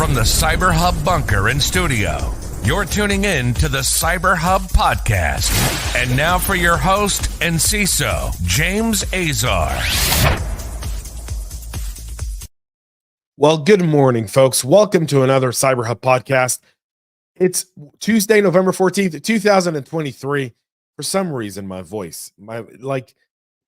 From the CyberHub bunker and studio, you're tuning in to the CyberHub Podcast. And now for your host and CISO, James Azar. Well, good morning, folks. Welcome to another CyberHub Podcast. It's Tuesday, November 14th, 2023. For some reason, my voice,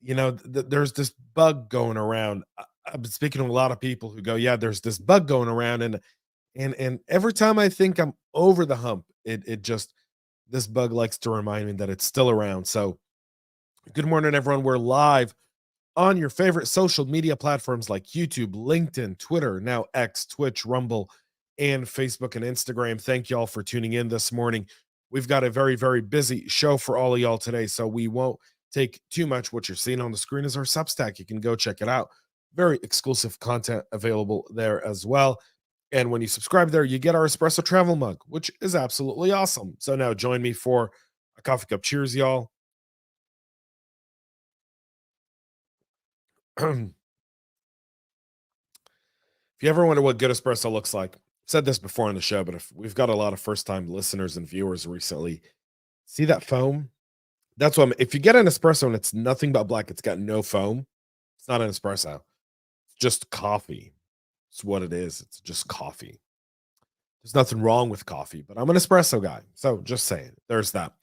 there's this bug going around. I've been speaking to a lot of people who go, yeah, there's this bug going around. And every time I think I'm over the hump, this bug likes to remind me that it's still around. So good morning, everyone. We're live on your favorite social media platforms like YouTube, LinkedIn, Twitter, now X, Twitch, Rumble, and Facebook and Instagram. Thank y'all for tuning in this morning. We've got a very, very busy show for all of y'all today, so we won't take too much. What you're seeing on the screen is our Substack. You can go check it out. Very exclusive content available there as well. And when you subscribe there, you get our espresso travel mug, which is absolutely awesome. So now join me for a coffee cup. Cheers, y'all. If you ever wonder what good espresso looks like, I've said this before on the show, but if we've got a lot of first-time listeners and viewers recently. See that foam? That's what if you get an espresso and it's nothing but black, it's got no foam, it's not an espresso. It's just coffee. It's what it is. It's just coffee. There's nothing wrong with coffee, but I'm an espresso guy. So just saying, there's that.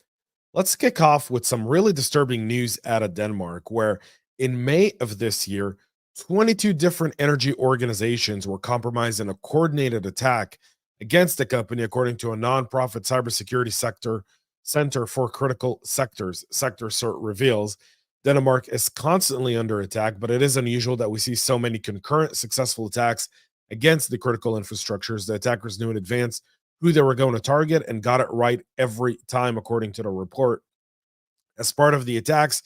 Let's kick off with some really disturbing news out of Denmark, where in May of this year, 22 different energy organizations were compromised in a coordinated attack against the company, according to a nonprofit cybersecurity Center for Critical Sectors. SectorCert reveals Denmark is constantly under attack, but it is unusual that we see so many concurrent successful attacks against the critical infrastructures. The attackers knew in advance who they were going to target and got it right every time, according to the report. As part of the attacks,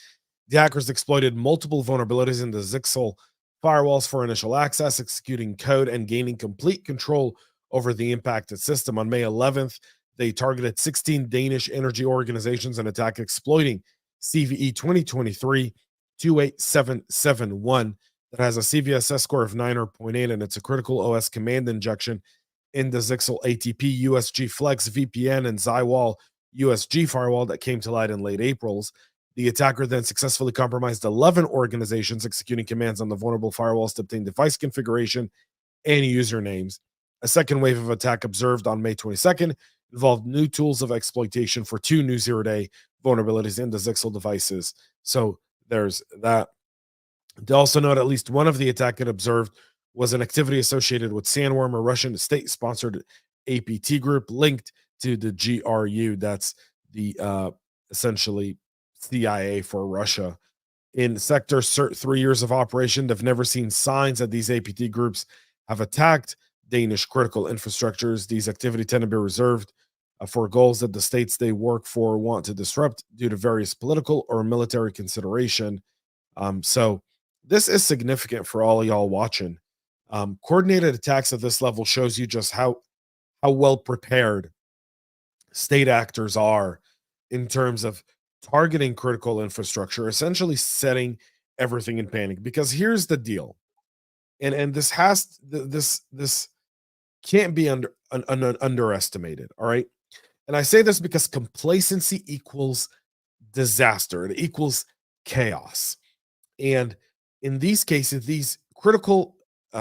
the hackers exploited multiple vulnerabilities in the Zixel firewalls for initial access, executing code and gaining complete control over the impacted system. On May 11th, they targeted 16 Danish energy organizations in attack exploiting CVE 2023-28771 that has a CVSS score of 9.8, and it's a critical OS command injection in the Zixel ATP, USG Flex, VPN, and Zywall USG firewall that came to light in late April. The attacker then successfully compromised 11 organizations, executing commands on the vulnerable firewalls to obtain device configuration and usernames. A second wave of attack observed on May 22nd involved new tools of exploitation for 2 new zero-day vulnerabilities in the Zixel devices. So there's that. They also note at least one of the attack it observed was an activity associated with Sandworm, a Russian state-sponsored APT group linked to the GRU. That's the essentially CIA for Russia. In SectorCert 3 years of operation, they've never seen signs that these APT groups have attacked Danish critical infrastructures. These activities tend to be reserved for goals that the states they work for want to disrupt due to various political or military consideration. So this is significant for all of y'all watching. Coordinated attacks at this level shows you just how well prepared state actors are in terms of targeting critical infrastructure, essentially setting everything in panic. Because here's the deal, and this can't be underestimated. All right, and I say this because complacency equals disaster. It equals chaos. And in these cases, these critical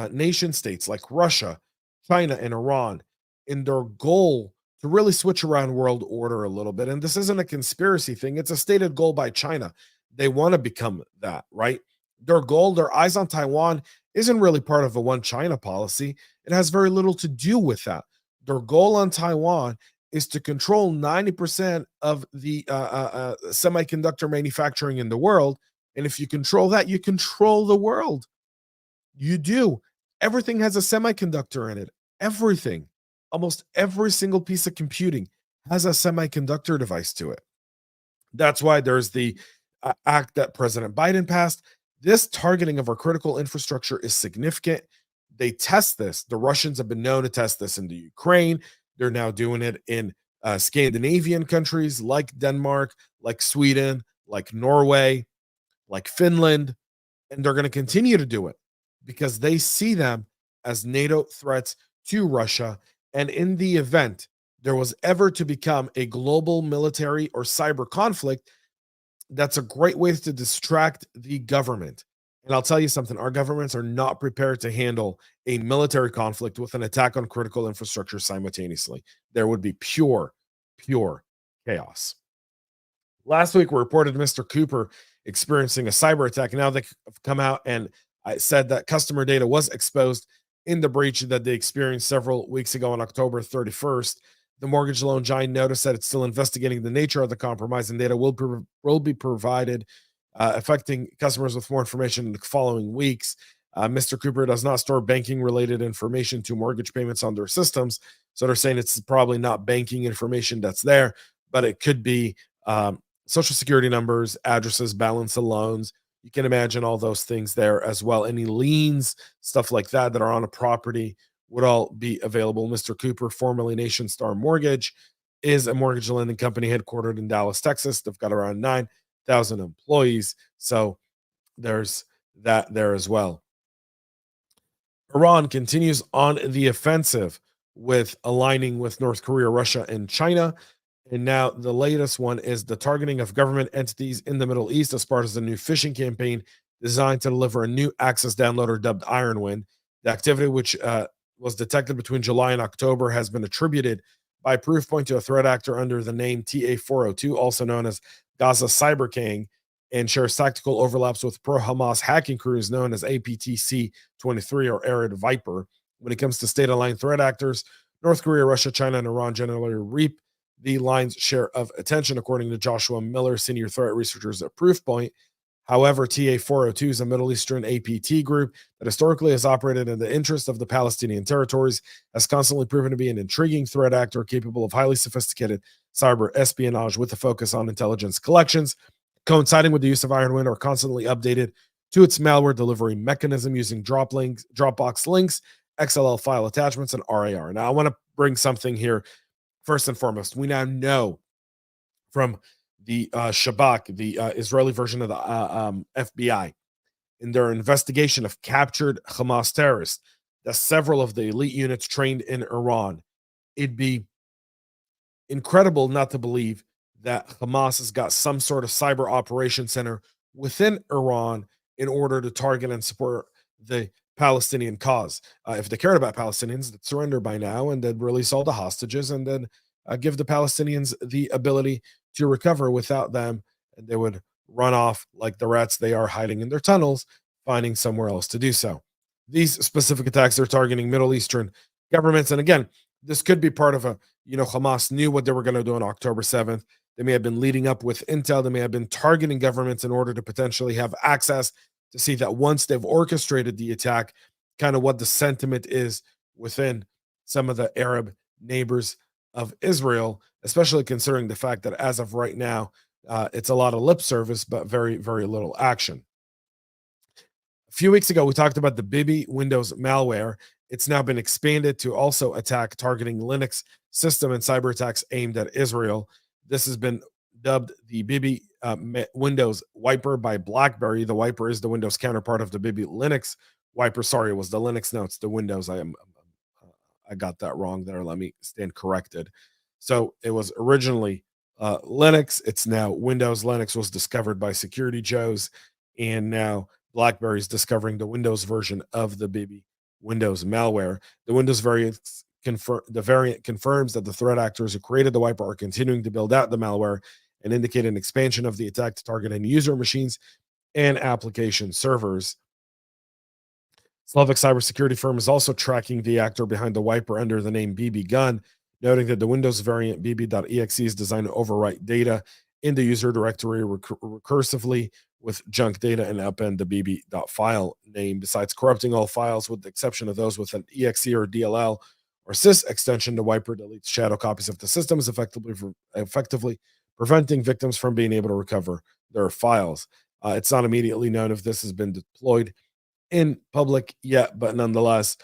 nation states like Russia, China, and Iran, in their goal to really switch around world order a little bit, and this isn't a conspiracy thing, it's a stated goal by China. They want to become that, right? Their goal, their eyes on Taiwan, isn't really part of a one China policy. It has very little to do with that. Their goal on Taiwan is to control 90% of the semiconductor manufacturing in the world. And if you control that, you control the world. You do. Everything has a semiconductor in it. Everything. Almost every single piece of computing has a semiconductor device to it. That's why there's the act that President Biden passed. This targeting of our critical infrastructure is significant. They test this. The Russians have been known to test this in the Ukraine. They're now doing it in Scandinavian countries like Denmark, like Sweden, like Norway, like Finland. And they're going to continue to do it because they see them as NATO threats to Russia. And in the event there was ever to become a global military or cyber conflict, that's a great way to distract the government. And I'll tell you something, our governments are not prepared to handle a military conflict with an attack on critical infrastructure simultaneously. There would be pure chaos. Last week, we reported Mr. Cooper experiencing a cyber attack. Now they've come out and I said that customer data was exposed in the breach that they experienced several weeks ago on October 31st. The mortgage loan giant noticed that it's still investigating the nature of the compromise, and data will be provided, affecting customers with more information in the following weeks. Mr. Cooper does not store banking related information to mortgage payments on their systems. So they're saying it's probably not banking information that's there, but it could be social security numbers, addresses, balance of loans. You can imagine all those things there as well. Any liens, stuff like that are on a property would all be available. Mr. Cooper, formerly Nation Star Mortgage, is a mortgage lending company headquartered in Dallas, Texas. They've got around 9,000 employees. So there's that there as well. Iran continues on the offensive with aligning with North Korea, Russia, and China. And now the latest one is the targeting of government entities in the Middle East as part of the new phishing campaign designed to deliver a new access downloader dubbed Ironwind. The activity, which was detected between July and October, has been attributed by Proofpoint to a threat actor under the name TA402, also known as Gaza Cyber King, and shares tactical overlaps with pro-Hamas hacking crews known as APTC-23 or Arid Viper. When it comes to state-aligned threat actors, North Korea, Russia, China, and Iran generally reap the lion's share of attention, according to Joshua Miller, senior threat researchers at Proofpoint. However, TA402 is a Middle Eastern APT group that historically has operated in the interest of the Palestinian territories, has constantly proven to be an intriguing threat actor capable of highly sophisticated cyber espionage with a focus on intelligence collections, coinciding with the use of Ironwind, or constantly updated to its malware delivery mechanism using Dropbox links, XLL file attachments, and RAR. Now, I want to bring something here. First and foremost, we now know from the Shabak, the Israeli version of the FBI, in their investigation of captured Hamas terrorists, that several of the elite units trained in Iran. It'd be incredible not to believe that Hamas has got some sort of cyber operation center within Iran in order to target and support the Palestinian cause. If they cared about Palestinians, they'd surrender by now and they'd release all the hostages and then give the Palestinians the ability to recover without them, and they would run off like the rats they are, hiding in their tunnels, finding somewhere else to do so. These specific attacks are targeting Middle Eastern governments, and again, this could be part of a, Hamas knew what they were going to do on October 7th. They may have been leading up with intel. They may have been targeting governments in order to potentially have access to see that once they've orchestrated the attack, kind of what the sentiment is within some of the Arab neighbors of Israel, especially considering the fact that as of right now, it's a lot of lip service, but very, very little action. A few weeks ago, we talked about the BiBi-Windows malware. It's now been expanded to also attack targeting Linux system and cyber attacks aimed at Israel. This has been dubbed the BiBi-Windows wiper by BlackBerry. The wiper is the Windows counterpart of the BiBi Linux wiper. Sorry, it was the Linux. No, it's the Windows. I got that wrong there. Let me stand corrected. So it was originally Linux. It's now Windows. Linux was discovered by Security Joes, and now BlackBerry is discovering the Windows version of the BiBi-Windows malware. The Windows variant confirms that the threat actors who created the wiper are continuing to build out the malware and indicate an expansion of the attack to target end user machines and application servers. Slovak cybersecurity firm is also tracking the actor behind the wiper under the name BB Gun, noting that the Windows variant bb.exe is designed to overwrite data in the user directory recursively with junk data and append the bb.file name, besides corrupting all files with the exception of those with an exe or DLL or sys extension. The wiper deletes shadow copies of the systems, effectively preventing victims from being able to recover their files. It's not immediately known if this has been deployed in public yet, but nonetheless,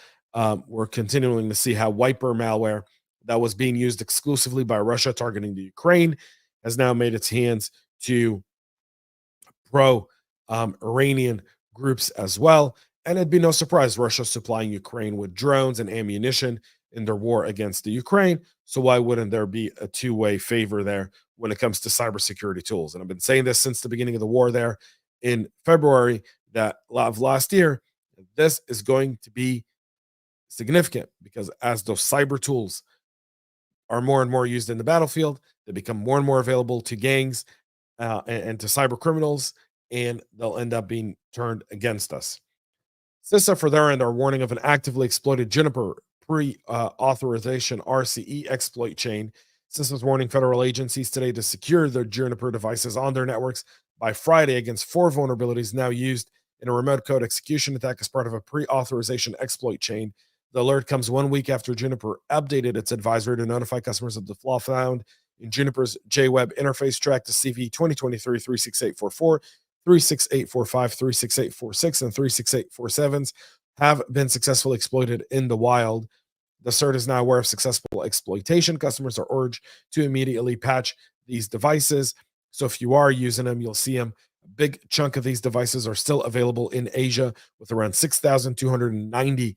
we're continuing to see how wiper malware that was being used exclusively by Russia targeting the Ukraine has now made its hands to pro-Iranian groups as well. And it'd be no surprise Russia's supplying Ukraine with drones and ammunition in their war against the Ukraine. So why wouldn't there be a two-way favor there when it comes to cybersecurity tools? And I've been saying this since the beginning of the war there in February of last year. This is going to be significant because as those cyber tools are more and more used in the battlefield, they become more and more available to gangs and to cyber criminals, and they'll end up being turned against us. CISA, for their end, are warning of an actively exploited Juniper pre-authorization RCE exploit chain. CISA is warning federal agencies today to secure their Juniper devices on their networks by Friday against 4 vulnerabilities now used in a remote code execution attack as part of a pre-authorization exploit chain. The alert comes 1 week after Juniper updated its advisory to notify customers of the flaw found in Juniper's JWeb interface track to CV 2023-36844, 36845, 36846, and 36847s have been successfully exploited in the wild. The CERT is now aware of successful exploitation. Customers are urged to immediately patch these devices. So if you are using them, you'll see them. A big chunk of these devices are still available in Asia, with around 6,290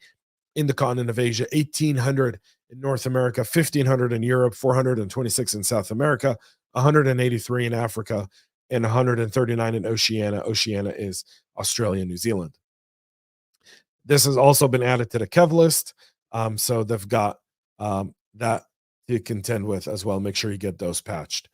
in the continent of Asia, 1,800 in North America, 1,500 in Europe, 426 in South America, 183 in Africa, and 139 in Oceania. Oceania is Australia and New Zealand. This has also been added to the KEV list. So they've got that to contend with as well. Make sure you get those patched.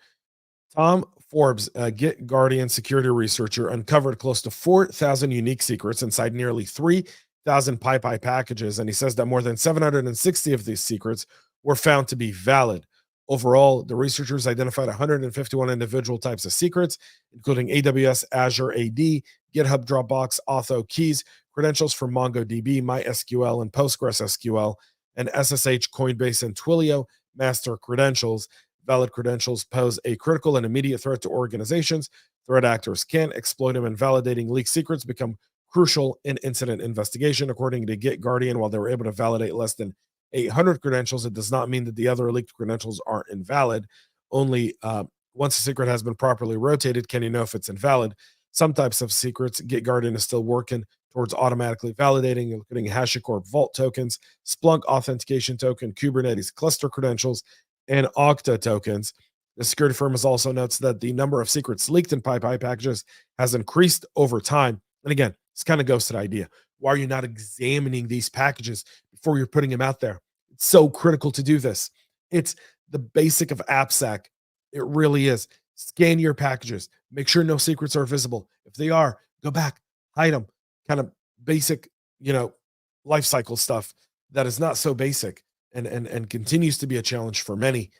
Tom Forbes, a GitGuardian security researcher, uncovered close to 4,000 unique secrets inside nearly 3,000 PyPI packages, and he says that more than 760 of these secrets were found to be valid. Overall, the researchers identified 151 individual types of secrets, including AWS, Azure AD, GitHub, Dropbox, Auth0 keys, credentials from MongoDB, MySQL, and PostgreSQL, and SSH, Coinbase, and Twilio master credentials. Valid credentials pose a critical and immediate threat to organizations. Threat actors can exploit them, and validating leaked secrets become crucial in incident investigation. According to GitGuardian, while they were able to validate less than 800 credentials, it does not mean that the other leaked credentials are invalid. Only once a secret has been properly rotated can you know if it's invalid. Some types of secrets, GitGuardian is still working towards automatically validating, including HashiCorp Vault tokens, Splunk authentication token, Kubernetes cluster credentials, and Okta tokens. The security firm also notes that the number of secrets leaked in PyPI packages has increased over time. And again, this kind of goes to the idea. Why are you not examining these packages before you're putting them out there? It's so critical to do this. It's the basic of AppSec. It really is. Scan your packages. Make sure no secrets are visible. If they are, go back, hide them. Kind of basic, life cycle stuff that is not so basic and continues to be a challenge for many,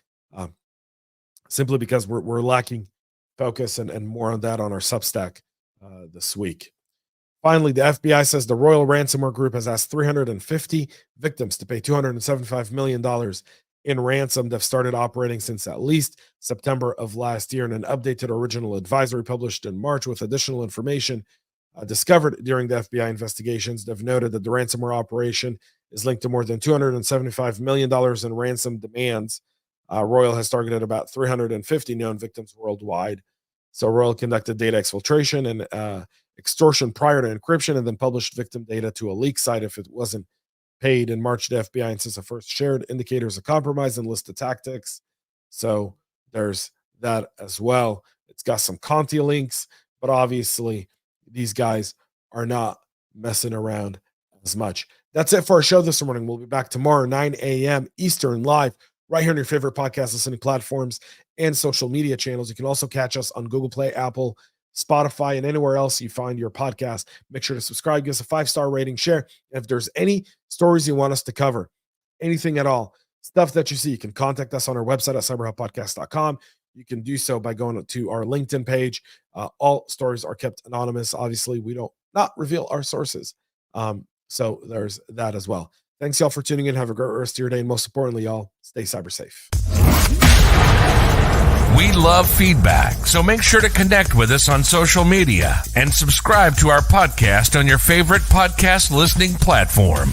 simply because we're lacking focus and more on that on our Substack this week. Finally, the FBI says the Royal Ransomware Group has asked 350 victims to pay $275 million in ransom. They've started operating since at least September of last year. In an update to the original advisory published in March with additional information discovered during the FBI investigations, they've noted that the ransomware operation is linked to more than $275 million in ransom demands. Royal has targeted about 350 known victims worldwide. So Royal conducted data exfiltration and extortion prior to encryption, and then published victim data to a leak site if it wasn't paid. In March, the FBI and CISA first shared indicators of compromise and list of tactics. So there's that as well. It's got some Conti links, but obviously these guys are not messing around as much. That's it for our show this morning. We'll be back tomorrow, 9 a.m. Eastern, live right here on your favorite podcast listening platforms and social media channels. You can also catch us on Google Play, Apple, Spotify, and anywhere else you find your podcast. Make sure to subscribe, give us a 5-star rating, share. And if there's any stories you want us to cover, anything at all, stuff that you see, you can contact us on our website at cyberhubpodcast.com. You can do so by going to our LinkedIn page. All stories are kept anonymous. Obviously, we don't not reveal our sources. So there's that as well. Thanks, y'all, for tuning in. Have a great rest of your day. And most importantly, y'all, stay cyber safe. We love feedback, so make sure to connect with us on social media and subscribe to our podcast on your favorite podcast listening platform.